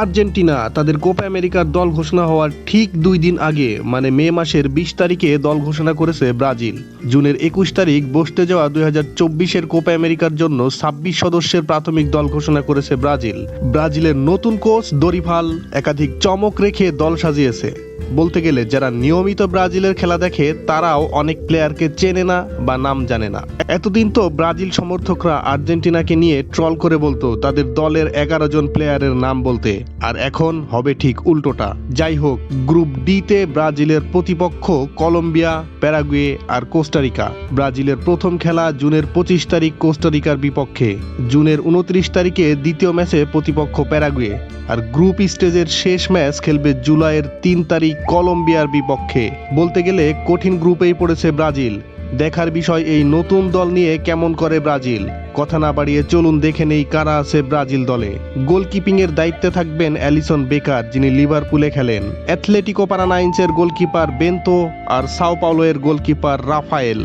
Argentina তাদের Copa আমেরিকার দল ঘোষণা হওয়ার ঠিক 2 দিন আগে মানে মে মাসের 20 তারিখে দল ঘোষণা করেছে ব্রাজিল। জুনের 21 তারিখ বসতে যাওয়া 2024-এর কোপা আমেরিকার জন্য 26 সদস্যের প্রাথমিক দল ঘোষণা করেছে ব্রাজিল। ব্রাজিলের নতুন কোচ দরিভাল একাধিক চমক রেখে দল সাজিয়েছে। বলতে গেলে যারা নিয়মিত ব্রাজিলের খেলা দেখে তারাও অনেক প্লেয়ারকে চেনে না বা নাম জানে না। এতদিন তো ব্রাজিল সমর্থকরা আর্জেন্টিনাকে নিয়ে ট্রল করে বলতো তাদের দলের 11 জন প্লেয়ারের নাম বলতে, আর এখন হবে ঠিক উল্টোটা। যাই হোক, গ্রুপ ডি-তে ব্রাজিলের প্রতিপক্ষ কলম্বিয়া, প্যারাগুয়ে আর কোস্টারিকা। ব্রাজিলের প্রথম খেলা জুনের 25 তারিখ কোস্টারিকার বিপক্ষে। জুনের 29 তারিখে দ্বিতীয় ম্যাচে প্রতিপক্ষ প্যারাগুয়ে। আর গ্রুপ স্টেজের শেষ ম্যাচ খেলবে জুলাইয়ের 3 তারিখ কলম্বিয়ার বিপক্ষে। বলতে গেলে কঠিন গ্রুপেই পড়েছে ব্রাজিল। দেখার বিষয় এই নতুন দল নিয়ে কেমন করে ব্রাজিল। কথা না বাড়িয়ে চলুন দেখে নেই কারা আছে ব্রাজিল দলে। গোলকিপিং এর দায়িত্বে থাকবেন অ্যালিসন বেকার, যিনি লিভারপুলে খেলেন। অ্যাথলেটিকো পারানাইনসের গোলকিপার বেন্তো আর সাও পাওলো এর গোলকিপার রাফায়েল।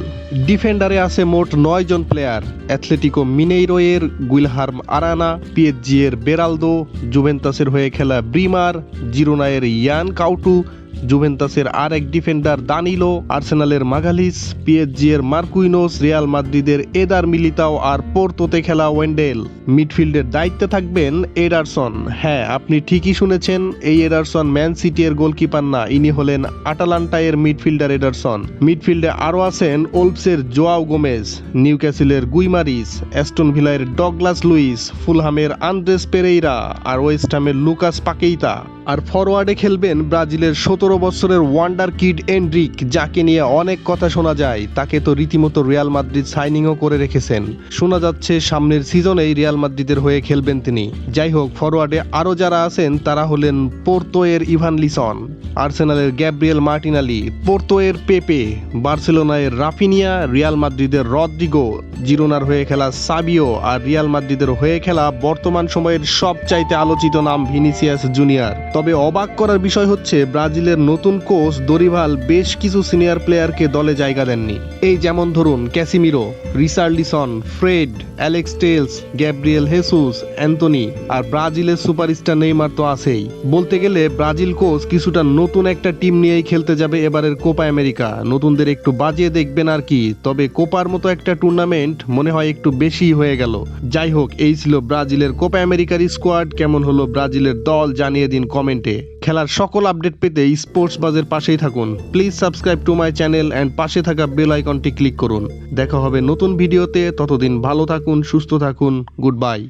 ডিফেন্ডারে আছে মোট 9 জন প্লেয়ার। অ্যাথলেটিকো মিনেইরো এর গুইলহার্ম আরানা, পিএসজি এর বেরালদো, জুভেন্টাসের হয়ে খেলা ব্রিমার, জিরোনা এর ইয়ান কাউটু, জুভেন্টাসের আরেক ডিফেন্ডার দানিলো, আর্সেনালের মাগালিস, পিএসজি এর মার্কুইনোস, রিয়াল মাদ্রিদের এদার মিলিতাও আর পোর্তোতে খেলা ওয়েন্ডেল। মিডফিল্ডের দায়িত্বে থাকবেন এডারসন। হ্যাঁ, আপনি ঠিকই শুনেছেন, এই এডারসন ম্যান সিটি এর গোলকিপার না, ইনি হলেন আটালান্টা এর মিডফিল্ডার এডারসন। মিডফিল্ডে আরও আছেন ওলভসের জোয়াও গোমেজ, নিউক্যাসলের গুইমারিস, অ্যাস্টন ভিলার ডগলাস লুইস, ফুলহামের আন্দ্রেস পেরেইরা আর ওয়েস্ট হ্যামের লুকাস পাকেইতা। আর ফরওয়ার্ডে খেলবেন ব্রাজিলের 17 বছরের ওয়ান্ডার কিড এন্ড্রিক, যাকে নিয়ে অনেক কথা শোনা যায়। তাকে তো রীতিমতো রিয়াল মাদ্রিদ সাইনিংও করে রেখেছেন। শোনা যাচ্ছে সামনের সিজনেই রিয়াল মাদ্রিদের হয়ে খেলবেন তিনি। যাই হোক, ফরওয়ার্ডে আরও যারা আছেন তারা হলেন পোর্তো এর ইভান লিসন, আর্সেনালের গ্যাব্রিয়েল মার্টিনালি, পোর্তো এর পেপে, বার্সেলোনা এর রাফিনিয়া, রিয়াল মাদ্রিদের রদ্রিগো, জিরোনার হয়ে খেলা সাবিও আর রিয়াল মাদ্রিদের হয়ে খেলা বর্তমান সময়ের সবচাইতে আলোচিত নাম ভিনিসিয়াস জুনিয়র। তবে অবাক করার বিষয় হচ্ছে ব্রাজিলের নতুন কোচ দরিভাল বেশ কিছু সিনিয়র প্লেয়ারকে দলে জায়গা দেননি। এই যেমন ধরুন Casemiro, Richarlison, Fred, Alex Telles, Gabriel Jesus, Antony আর ব্রাজিলের সুপারস্টার নেইমার তো আছেই। বলতে গেলে ব্রাজিল কোচ কিছুটা নতুন একটা টিম নিয়েই খেলতে যাবে এবারের কোপা আমেরিকা। নতুনদের একটু বাজিয়ে দেখবেন আর কি। তবে কোপার মতো একটা টুর্নামেন্ট মনে হয় একটু বেশি হয়ে গেল। যাই হোক, এই ছিল ব্রাজিলের কোপা আমেরিকার স্কোয়াড। কেমন হলো ব্রাজিলের দল জানিয়ে দিন কমেন্টে। খেলার সকল আপডেট পেতে স্পোর্টস বাজের পাশেই থাকুন। Please subscribe to my channel and পাশে থাকা বেল আইকনটি ক্লিক করুন। দেখা হবে নতুন ভিডিওতে। ততদিন ভালো থাকুন, সুস্থ থাকুন। Good bye.